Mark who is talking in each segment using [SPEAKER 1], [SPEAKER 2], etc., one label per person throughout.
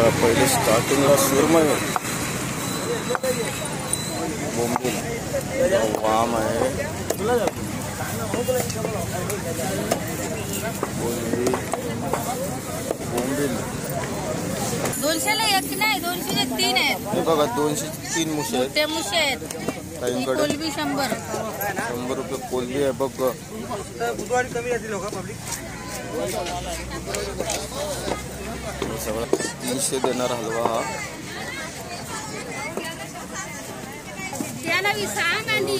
[SPEAKER 1] पहिले स्टार्टिंगला सुरमई, बोंबील, वाम आहे, बोंबील
[SPEAKER 2] 200ला एक नाही, 200चे 3 आहेत.
[SPEAKER 1] हे बघा 203 मुशे आहेत.
[SPEAKER 2] ते मुशे आहेत.
[SPEAKER 1] ताईंकडे
[SPEAKER 2] कोलबी 100
[SPEAKER 1] रुपये कोलबी आहे बघ.
[SPEAKER 3] बुधवारी कमी येतील लोक पब्लिक
[SPEAKER 1] सगळं 300 देणार हलवा हा.
[SPEAKER 2] त्याला सांग आणि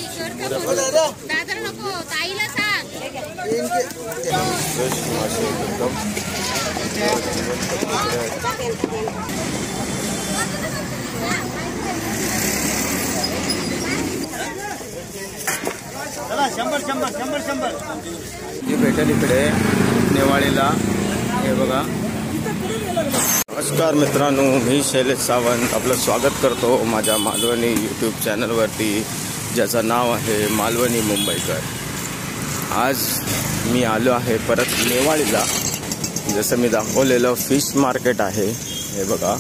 [SPEAKER 2] दादर नको, ताईला सांग.
[SPEAKER 1] फ्रेश मासे एकदम. ही भेटेल इकडे नेवाळीला. हे बघा. नमस्कार मित्रांनो, मी शैलेश सावंत आपलं स्वागत करतो माझ्या मालवणी यूट्यूब चॅनलवरती, ज्याचं नाव आहे मालवणी मुंबईकर. आज मी आलो आहे परत नेवाळीला. जसं मी दाखवलेलं फिश मार्केट आहे. हे बघा,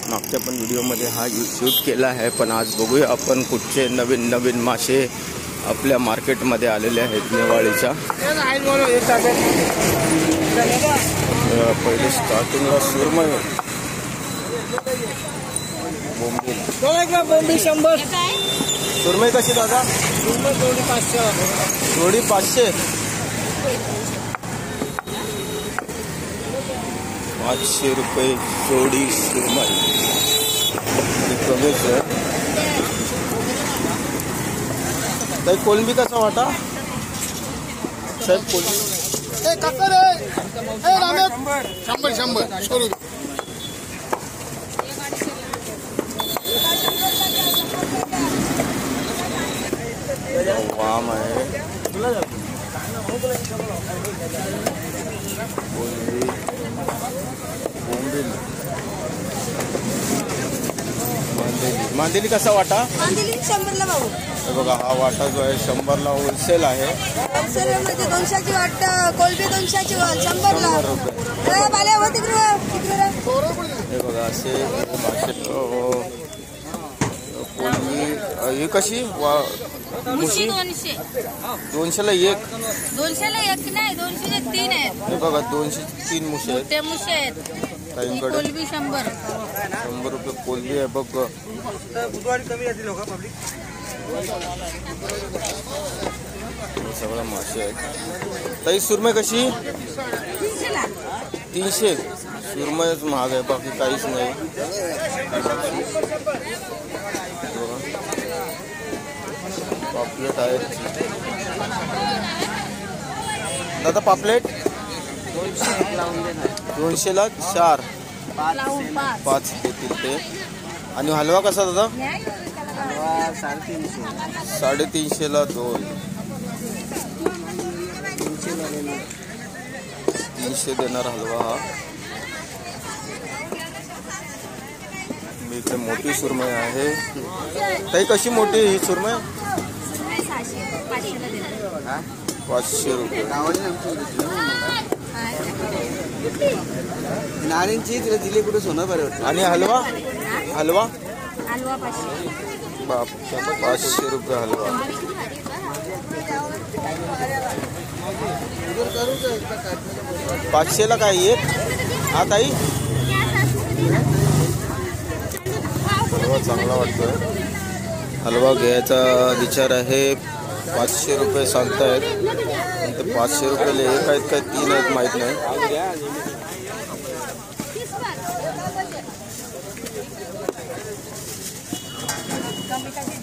[SPEAKER 1] मागच्या पण व्हिडिओमध्ये हा शूट केला आहे, पण आज बघूया आपण कुठचे नवीन नवीन मासे आपल्या मार्केटमध्ये आलेले आहेत नेवाळीच्या. पहिले स्टार्टिंगला सुरमई, बोंबील
[SPEAKER 3] 100.
[SPEAKER 1] सुरमई कशी दादा?
[SPEAKER 3] जोडी 500.
[SPEAKER 1] जोडी 500. 500 रुपये जोडी सुरमई. कमीच आहे. ताई कोलंबी कसा वाटा साहेब? कोलंबी
[SPEAKER 3] 100.
[SPEAKER 1] वाम आहे, बोंबील, मांदेली कसा वाटा?
[SPEAKER 2] मांदेली 100ला भाऊ.
[SPEAKER 1] हे बघा, हा वाटा जो आहे 100ला होलसेल आहे.
[SPEAKER 2] होलसेलमध्ये 200ची वाटतं, कोलबी 200ची 100ला.
[SPEAKER 1] हे बघा असे मासे. कोलंबी ही कशी?
[SPEAKER 2] मुशी
[SPEAKER 1] 200ला एक.
[SPEAKER 2] 200ला एक नाही, 200चे 3 आहेत.
[SPEAKER 1] हे बघा 203 मुशे आहेत.
[SPEAKER 2] ते मुशे आहेत.
[SPEAKER 1] ताईंकडे
[SPEAKER 2] कोलबी 100
[SPEAKER 1] रुपये कोलबी आहे बघ.
[SPEAKER 3] बुधवारी कमी येतील लोक पब्लिक
[SPEAKER 1] सगळं मासे आहेत. ताई सुरमई कशी? 300. सुरमईच महाग आहे, बाकी काहीच नाही. पापलेट आहेत दादा. पापलेट 200ला 4, 5 देतील ते. आणि हलवा कसा दादा? 350ला 2. 300 देणार हलवा हा. इकडे मोठी सुरमई आहे. ताई कशी मोठी ही सुरमई? 500 रुपये.
[SPEAKER 3] नारायणची तिला दिले कुठे सोनं बरं वाटतं.
[SPEAKER 1] आणि हलवा? हलवा
[SPEAKER 2] हलवा 500.
[SPEAKER 1] बाप, 500 रुपये हलवा. पाचशेला काय एक? हा ताई हलवा चांगला वाटतोय. हलवा घ्यायचा विचार आहे. 500 रुपये सांगतायत. 500 रुपयाला एक आहेत काय 3 आहेत माहीत नाही.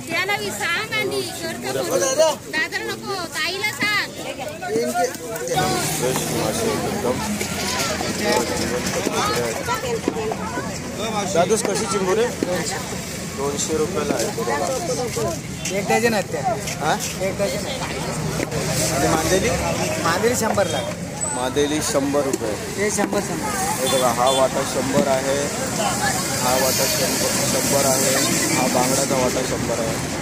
[SPEAKER 2] त्याला सांग आणि दादर नको, ताईला सांग.
[SPEAKER 1] फ्रेश मासे एकदम. दादूस कशी चिंबोरे? 200 रुपयाला आहे.
[SPEAKER 3] एक डझन आहेत त्या.
[SPEAKER 1] हा,
[SPEAKER 3] एक डझन.
[SPEAKER 1] आणि मांदेली?
[SPEAKER 3] मांदेली 100ला.
[SPEAKER 1] मांदेली 100 रुपये.
[SPEAKER 3] ते 100.
[SPEAKER 1] हे बघा, हा वाटा 100 आहे, हा वाटा 100 आहे, हा बांगडाचा वाटा 100 आहे.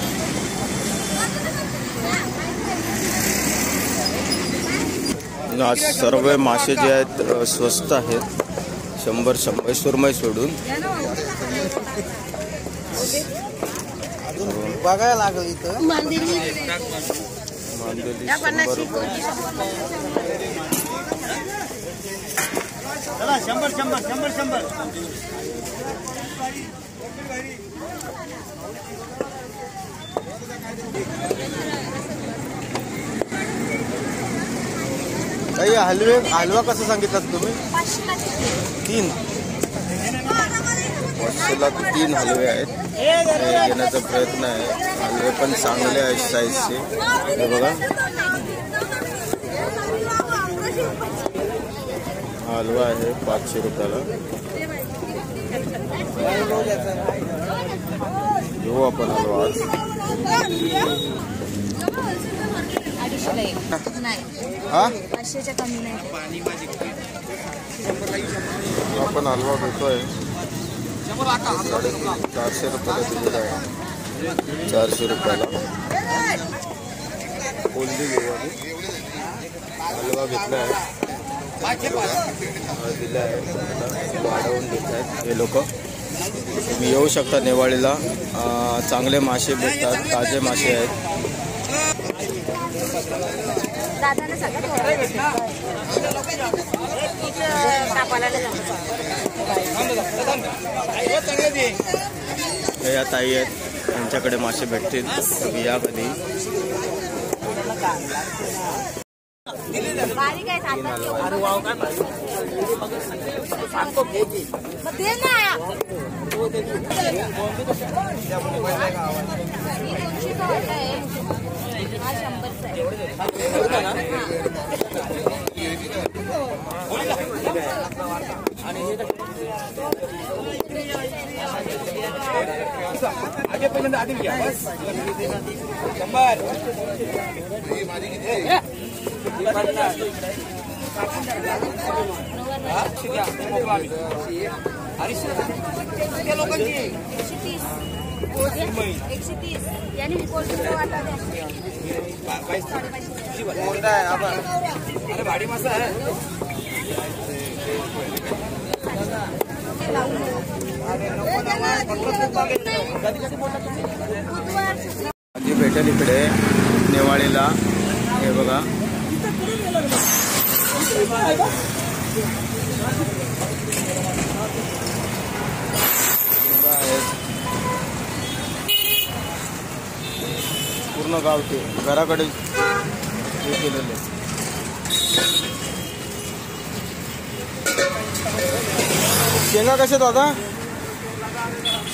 [SPEAKER 1] आज सर्व मासे जे आहेत स्वस्त आहेत. 100 सुरमई सोडून
[SPEAKER 3] बघायला लागल इथं
[SPEAKER 1] मांदेली 100 रुपये.
[SPEAKER 3] चला 100.
[SPEAKER 1] काही हलवा कसं सांगितलं तुम्ही? 3 500ला 3 हलवे आहेत. हे घेण्याचा प्रयत्न आहे. हलवे पण चांगले आहेत साईजचे. हे बघा हलवा आहे 500 रुपयाला. घेऊ आपण हलवा आज. हा आपण हलवा घेतोय 400 रुपयाला दिलेला आहे. 400 रुपयाला कोल्डी घेऊ आम्ही. हलवा घेतला आहे दिला आहे. वाढवून घेत आहेत हे लोक. तुम्ही येऊ शकता नेवाळीला. चांगले मासे भेटतात. ताजे मासे आहेत. हे या ताई आहेत. त्यांच्याकडे मासे भेटतील. तुम्ही या कधी.
[SPEAKER 3] भाडी मासा आहे.
[SPEAKER 1] जी भेटेल इकडे नेवाळीला. हे बघा पूर्ण गाव ते घराकडे हे केलेले. शेंगा कशा दादा?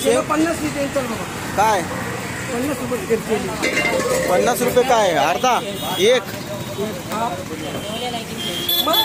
[SPEAKER 3] 50
[SPEAKER 1] काय
[SPEAKER 3] 50 रुपये.
[SPEAKER 1] 50 रुपये काय? अर्धा एक.
[SPEAKER 3] मग